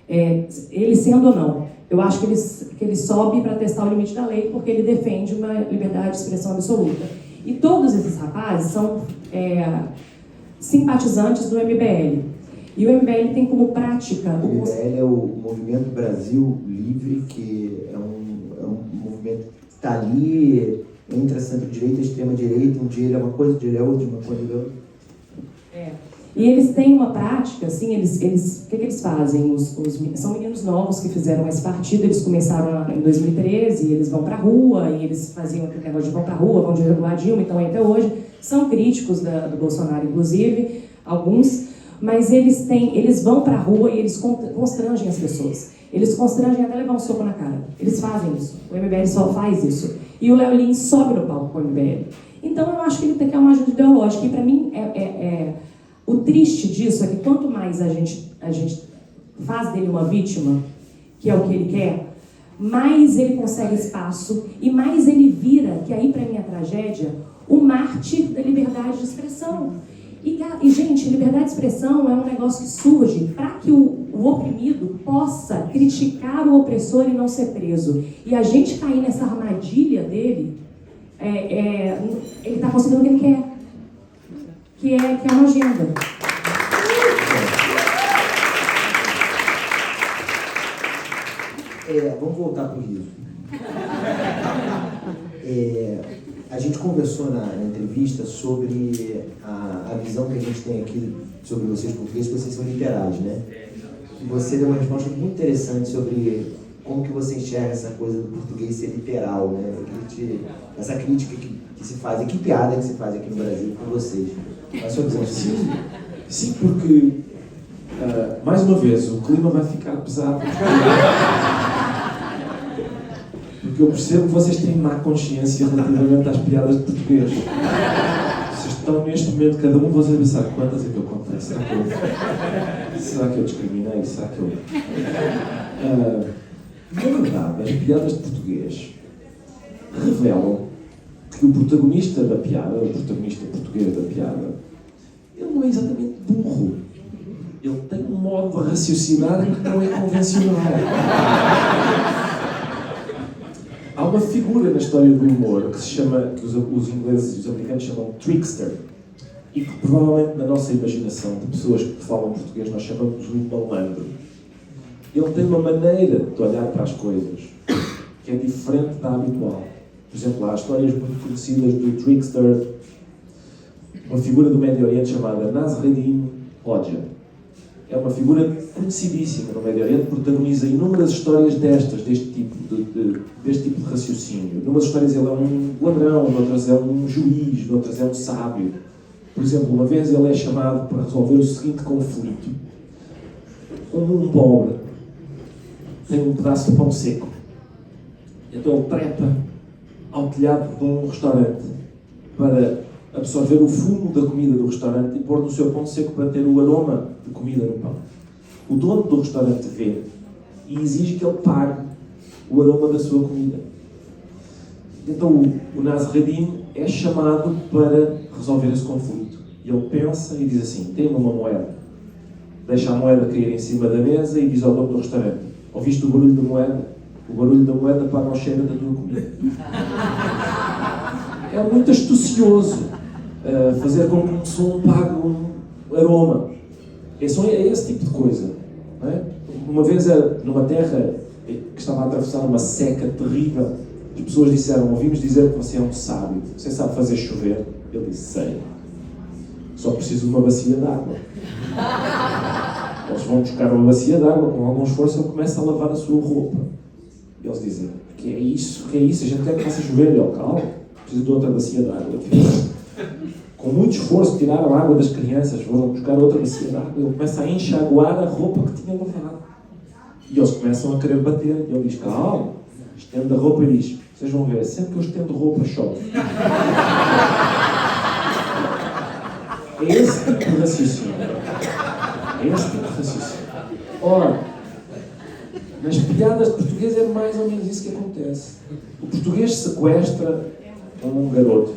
Ele sendo ou não. Eu acho que ele sobe para testar o limite da lei porque ele defende uma liberdade de expressão absoluta. E todos esses rapazes são simpatizantes do MBL. E o MBL tem como prática... O MBL é o Movimento Brasil Livre, que é um movimento que está ali entre a centro-direita e a extrema-direita. Um dia ele é uma coisa, um dia ele é outra, uma coisa ele é outra. E eles têm uma prática, assim, o que eles fazem? São meninos novos que fizeram esse partido, eles começaram em 2013, eles vão pra rua, e eles faziam aquele negócio de vão pra rua, vão derrubar a Dilma, então até hoje. São críticos do Bolsonaro, inclusive, alguns, mas eles vão pra rua e eles constrangem as pessoas. Eles constrangem até levar um soco na cara. Eles fazem isso. O MBL só faz isso. E o Léo Lins sobe no palco com o MBL. Então eu acho que ele tem que ter uma ajuda ideológica, e pra mim o triste disso é que quanto mais a gente faz dele uma vítima, que é o que ele quer, mais ele consegue espaço e mais ele vira, que aí para mim é tragédia, o mártir da liberdade de expressão. E gente, liberdade de expressão é um negócio que surge para que o oprimido possa criticar o opressor e não ser preso. E a gente cair nessa armadilha dele, ele está conseguindo o que ele quer. Que é uma agenda. Vamos voltar para o riso. A gente conversou na entrevista sobre a visão que a gente tem aqui sobre vocês portugueses, que vocês são literais, né? Você deu uma resposta muito interessante sobre como que você enxerga essa coisa do português ser literal, né? Essa crítica que se faz, e que piada que se faz aqui no Brasil com vocês. A sua visão? Sim, porque, mais uma vez, o clima vai ficar pesado. Porque eu percebo que vocês têm má consciência relativamente às piadas de português. Vocês estão neste momento, cada um de vocês a pensar, quantas é que eu contei? Será que eu discriminei? Será que eu... Na verdade, as piadas de português revelam que o protagonista da piada, o protagonista português da piada, ele não é exatamente burro. Ele tem um modo de raciocinar que não é convencional. Há uma figura na história do humor que se chama, que os ingleses e os americanos chamam trickster, e que provavelmente na nossa imaginação de pessoas que falam português nós chamamos de um malandro. Ele tem uma maneira de olhar para as coisas que é diferente da habitual. Por exemplo, há histórias muito conhecidas do trickster, uma figura do Médio Oriente chamada Nasreddin Hoxha. É uma figura conhecidíssima no Médio Oriente, protagoniza inúmeras histórias deste tipo de raciocínio. Numas histórias ele é um ladrão, noutras é um juiz, noutras é um sábio. Por exemplo, uma vez ele é chamado para resolver o seguinte conflito. Um pobre tem um pedaço de pão seco. Então ele trepa ao telhado de um restaurante para absorver o fumo da comida do restaurante e pôr no seu pão seco para ter o aroma de comida no pão. O dono do restaurante vê e exige que ele pague o aroma da sua comida. Então o Nasreddin é chamado para resolver esse conflito. E ele pensa e diz assim, tem uma moeda. Deixa a moeda cair em cima da mesa e diz ao dono do restaurante, ouviste o barulho da moeda? O barulho da moeda paga o cheiro da tua comida. É muito astucioso fazer com que um som pague um aroma. É esse tipo de coisa. Não é? Uma vez, numa terra que estava a atravessar uma seca terrível, as pessoas disseram, ouvimos dizer que você é um sábio. Você sabe fazer chover? Ele disse, sei. Só preciso de uma bacia de água. Eles vão buscar uma bacia de água, com algum esforço ele começa a lavar a sua roupa. E eles dizem, que é isso? A gente quer que faça chover. E ele, calma, preciso de outra bacia de água. Com muito esforço tiraram a água das crianças, foram buscar outra bacia de água, ele começa a enxaguar a roupa que tinha lavado. E eles começam a querer bater, e ele diz, calma, estende a roupa e diz, vocês vão ver, sempre que eu estendo roupa chove. É esse tipo de raciocínio. É esse tipo de raciocínio. Ora, nas piadas de português é mais ou menos isso que acontece. O português sequestra um garoto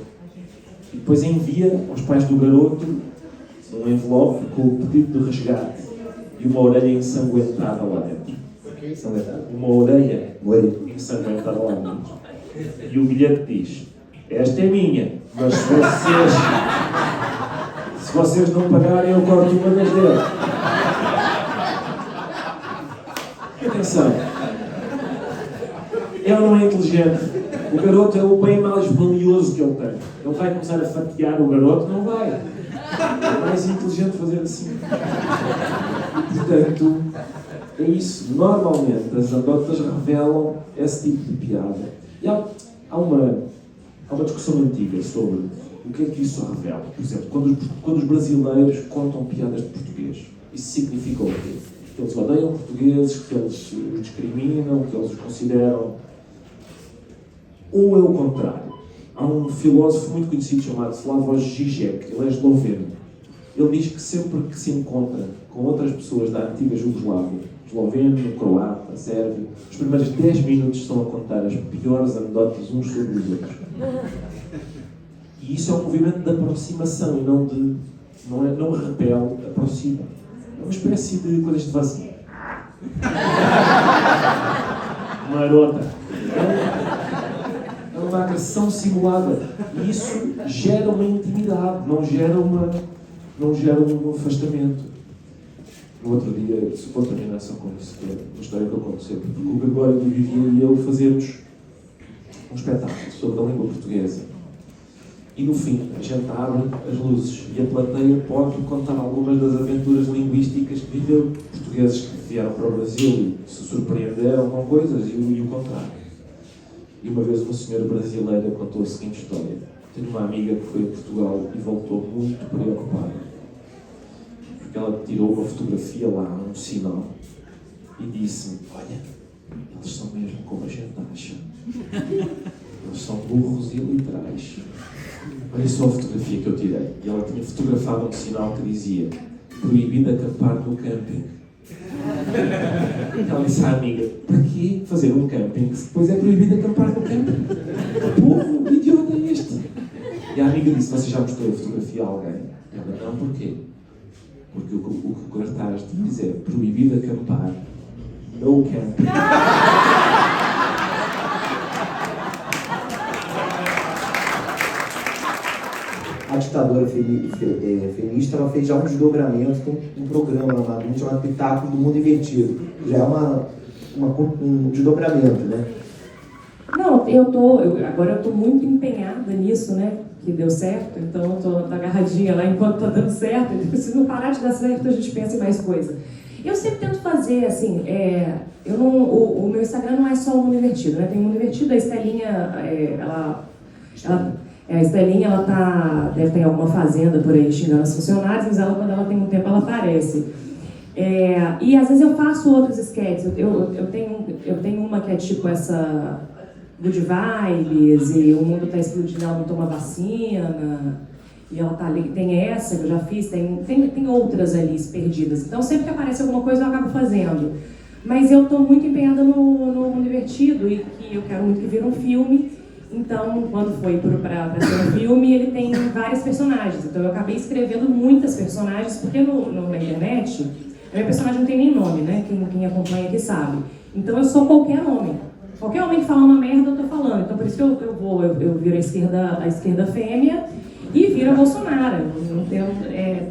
e depois envia aos pais do garoto um envelope com o pedido de resgate e uma orelha ensanguentada lá dentro. Uma orelha ensanguentada lá dentro. E o bilhete diz, esta é minha, mas se vocês não pagarem eu corto uma das deles. Atenção. Ele não é inteligente. O garoto é o bem mais valioso que ele tem. Ele vai começar a fatiar o garoto? Não vai. É mais inteligente fazer assim. E, portanto, é isso. Normalmente, as anedotas revelam esse tipo de piada. E há uma discussão antiga sobre o que é que isso revela. Por exemplo, quando os brasileiros contam piadas de português, isso significa o quê? Que eles odeiam portugueses, que eles os discriminam, que eles os consideram... Ou é o contrário. Há um filósofo muito conhecido chamado Slavoj Žižek, ele é esloveno. Ele diz que sempre que se encontra com outras pessoas da antiga Jugoslávia, esloveno, croata, sérvio, os primeiros 10 minutos estão a contar as piores anedotas uns sobre os outros. E isso é um movimento de aproximação e não repele, aproxima. É uma espécie de coisas de vazio. Marota. É uma agressão simulada. E isso gera uma intimidade, não gera um afastamento. No outro dia, se for terminar só com isso, que é uma história que aconteceu, porque o Gregório do Vivier e eu fazemos um espetáculo sobre a língua portuguesa. E no fim, a gente abre as luzes e a plateia pode contar algumas das aventuras linguísticas que viveu. Portugueses que vieram para o Brasil e se surpreenderam com coisas e o contrário. E uma vez uma senhora brasileira contou a seguinte história. Tenho uma amiga que foi a Portugal e voltou muito preocupada. Porque ela tirou uma fotografia lá, um sinal, e disse-me, olha, eles são mesmo como a gente acha. Eles são burros e literais. Olha só a fotografia que eu tirei. E ela tinha fotografado um sinal que dizia proibido acampar no camping. Ela disse à amiga, para quê fazer um camping se depois é proibido acampar no camping? Que burro, idiota é este? E a amiga disse, você já mostrou a fotografia a alguém? Ela, não, porquê? Porque o cartaz diz é proibido acampar no camping. A ditadora feminista ela fez já um desdobramento com um programa lá chamado Pitáculo do Mundo Invertido. Já é um desdobramento, né? Não, agora eu estou muito empenhada nisso, né? Que deu certo, então eu estou agarradinha lá enquanto está dando certo. Então, se não parar de dar certo, a gente pensa em mais coisa. Eu sempre tento fazer, assim, o meu Instagram não é só o Mundo Invertido, né? Tem o Mundo Invertido, a Estelinha, a Estelinha, ela deve ter alguma fazenda por aí xingando os funcionários, mas quando ela tem um tempo, ela aparece. E às vezes eu faço outros sketches. Eu tenho uma que é tipo essa good vibes, e o mundo está explodindo, ela não toma vacina, e ela tá ali. Tem essa que eu já fiz, tem outras ali perdidas. Então sempre que aparece alguma coisa eu acabo fazendo. Mas eu estou muito empenhada no Mundo Invertido, e que eu quero muito que vire um filme. Então, quando foi para ser um filme, ele tem vários personagens. Então, eu acabei escrevendo muitas personagens, porque na internet, a minha personagem não tem nem nome, né? Quem acompanha aqui sabe. Então, eu sou qualquer homem. Qualquer homem que fala uma merda, eu tô falando. Então, por isso que eu viro a esquerda fêmea e viro a Bolsonaro. Eu tenho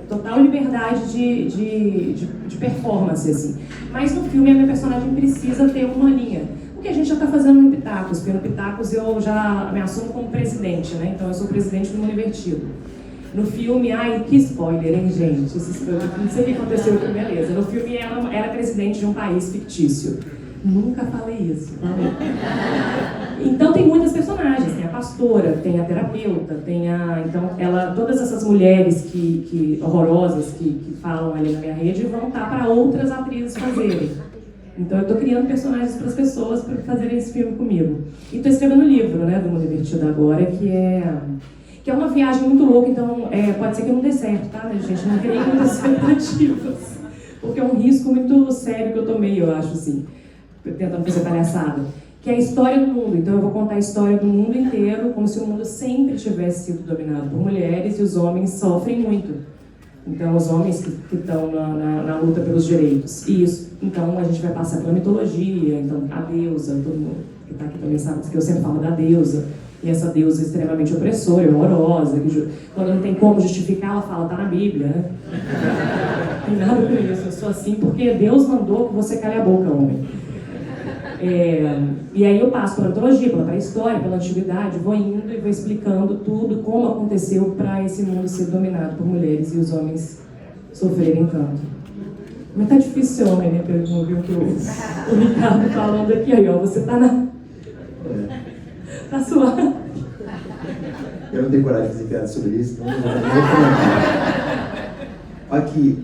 total liberdade de performance, assim. Mas no filme, a minha personagem precisa ter uma linha. O que a gente já está fazendo no Pitacos, porque no Pitacos eu já me assumo como presidente, né? Então eu sou presidente do Mundo Invertido. No filme, que spoiler, hein, gente? Não sei o que aconteceu aqui, beleza. No filme ela era presidente de um país fictício. Nunca falei isso, tá? Então tem muitas personagens, tem a pastora, tem a terapeuta, então todas essas mulheres horrorosas que falam ali na minha rede vão estar para outras atrizes fazerem. Então eu estou criando personagens para as pessoas para fazerem esse filme comigo. E estou escrevendo um livro, né, do Mundo Invertido agora, que é uma viagem muito louca, então pode ser que não dê certo, tá, né, gente? Não criei muitas expectativas, porque é um risco muito sério que eu tomei, eu acho, assim, tentando fazer palhaçada. Que é a história do mundo. Então eu vou contar a história do mundo inteiro, como se o mundo sempre tivesse sido dominado por mulheres e os homens sofrem muito. Então os homens que estão na luta pelos direitos. Então a gente vai passar pela mitologia, então a deusa, todo mundo que está aqui também sabe que eu sempre falo da deusa. E essa deusa extremamente opressora, horrorosa, que quando não tem como justificar, ela fala, tá na Bíblia, né? Não tem nada com isso, eu sou assim porque Deus mandou que você cale a boca, homem. E aí eu passo pela mitologia, pela pré-história, pela antiguidade, vou indo e vou explicando tudo, como aconteceu para esse mundo ser dominado por mulheres e os homens sofrerem tanto. Mas tá difícil ser homem, né? Pra eu não ouvir o que o Ricardo falando aqui, aí, ó, você tá tá suave. Eu não tenho coragem de fazer piada sobre isso, então não vou comentar. Aqui,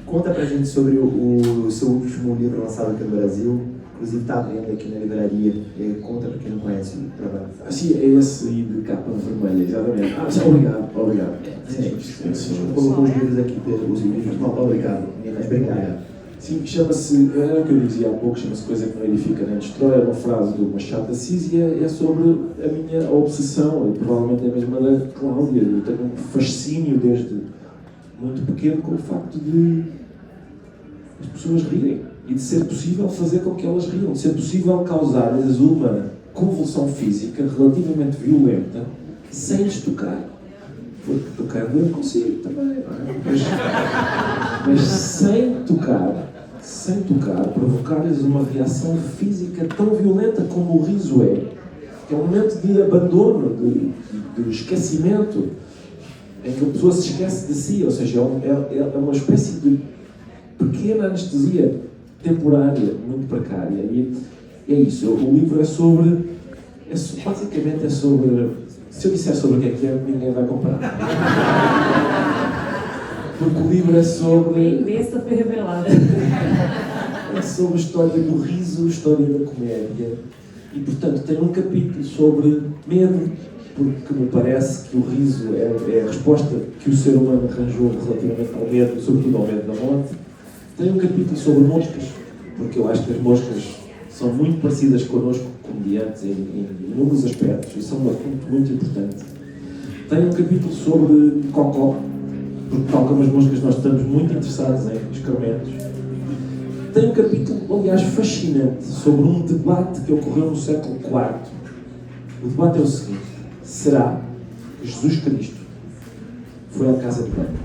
conta pra gente sobre o seu último livro lançado aqui no Brasil. Inclusive está à venda aqui na livraria. Conta para quem não conhece o trabalho. Sim, é esse aí de capa vermelha, exatamente. Obrigado. Colocou os livros aqui, os livros. Obrigado. Obrigado. Sim, chama-se, era o que eu dizia há pouco, chama-se Coisa que não edifica nem destrói, é uma frase do Machado de Assis e é sobre a minha obsessão, e provavelmente é a mesma da Cláudia. Eu tenho um fascínio desde muito pequeno com o facto de as pessoas rirem. E de ser possível fazer com que elas riam, de ser possível causar-lhes uma convulsão física relativamente violenta sem lhes tocar. Porque tocando eu consigo também, não é? Mas sem tocar, provocar-lhes uma reação física tão violenta como o riso é, que é um momento de abandono, de esquecimento, em que a pessoa se esquece de si, ou seja, é uma espécie de pequena anestesia temporária, muito precária. E é isso. O livro basicamente é sobre... Se eu disser sobre o que é, ninguém vai comprar. Porque o livro é sobre... Bem besta foi revelada. É sobre a história do riso, a história da comédia. E, portanto, tem um capítulo sobre medo, porque me parece que o riso é a resposta que o ser humano arranjou relativamente ao medo, sobretudo ao medo da morte. Tem um capítulo sobre moscas, porque eu acho que as moscas são muito parecidas connosco, comediantes, em inúmeros aspectos, e são um assunto muito importante. Tem um capítulo sobre cocó, porque tal como as moscas nós estamos muito interessados em excrementos. Tem um capítulo, aliás, fascinante, sobre um debate que ocorreu no século IV. O debate é o seguinte: será que Jesus Cristo foi à casa de banho?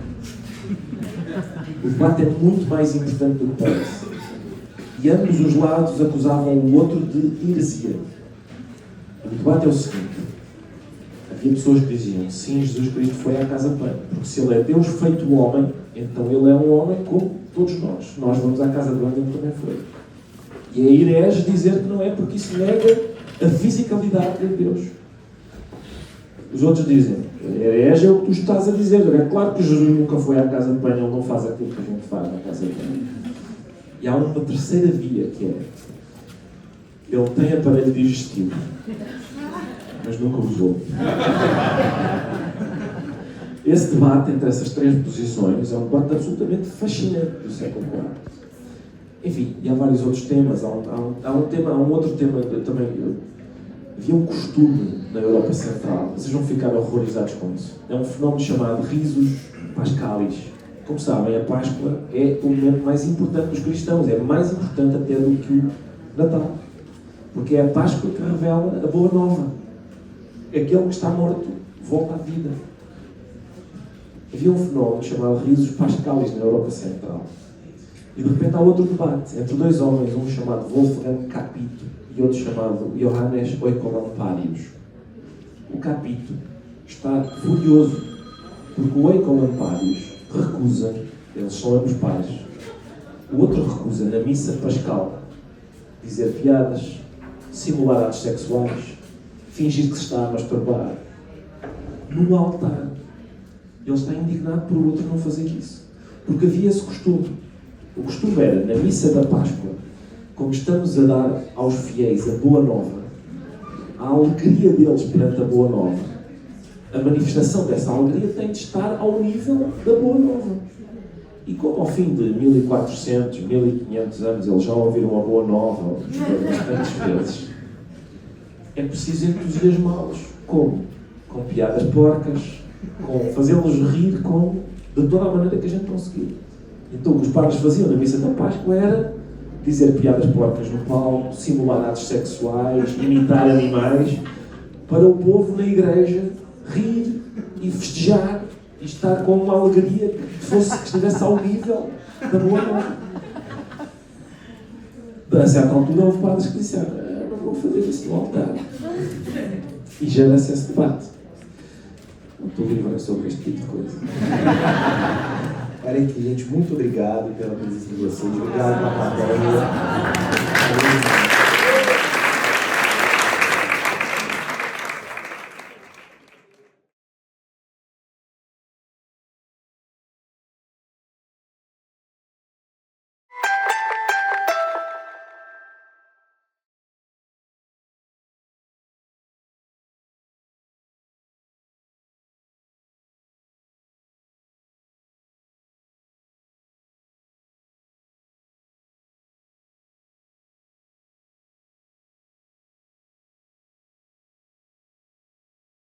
O debate é muito mais importante do que parece. E ambos os lados acusavam o outro de heresia. O debate é o seguinte: havia pessoas que diziam, sim, Jesus Cristo foi à casa de banho, porque se ele é Deus feito homem, então ele é um homem como todos nós. Nós vamos à casa de banho, ele também foi. E é herege dizer que não é, porque isso nega a fisicalidade de Deus. Os outros dizem, herege é o que tu estás a dizer. É claro que Jesus nunca foi à casa de banho, ele não faz aquilo que a gente faz na casa de banho. E há uma terceira via, que é, ele tem aparelho digestivo, mas nunca usou. Esse debate entre essas três posições é um debate absolutamente fascinante do século IV. Enfim, e há vários outros temas. Há um outro tema também. Havia um costume na Europa Central, vocês vão ficar horrorizados com isso. É um fenómeno chamado risos pascalis. Como sabem, a Páscoa é o momento mais importante dos cristãos, é mais importante até do que o Natal. Porque é a Páscoa que revela a boa nova. Aquele que está morto volta à vida. Havia um fenómeno chamado risos pascalis na Europa Central. E de repente há outro debate entre dois homens, um chamado Wolfgang Capito e outro chamado Johannes Oecolampadius. O Capito está furioso porque o Oecolampadius recusa, eles são ambos pais, o outro recusa na missa pascal dizer piadas, simular atos sexuais, fingir que se está a masturbar no altar. Ele está indignado por o outro não fazer isso. Porque havia esse costume. O costume era, na missa da Páscoa, como estamos a dar aos fiéis a boa nova, a alegria deles perante a boa nova, a manifestação dessa alegria tem de estar ao nível da boa nova. E como ao fim de 1400, 1500 anos eles já ouviram a boa nova bastantes vezes, é preciso entusiasmá-los. Como? Com piadas porcas, com fazê-los rir de toda a maneira que a gente conseguir. Então o que os padres faziam na missa da Páscoa era dizer piadas porcas no palco, simular atos sexuais, imitar animais, para o povo na igreja rir e festejar e estar com uma alegria que estivesse ao nível da boa nova. A certa altura houve padres que disseram: não vou fazer isso no altar. E gera-se esse debate. Não estou livre sobre este tipo de coisa. Olha aqui, gente, muito obrigado pela presença de vocês. Obrigado pela plateia.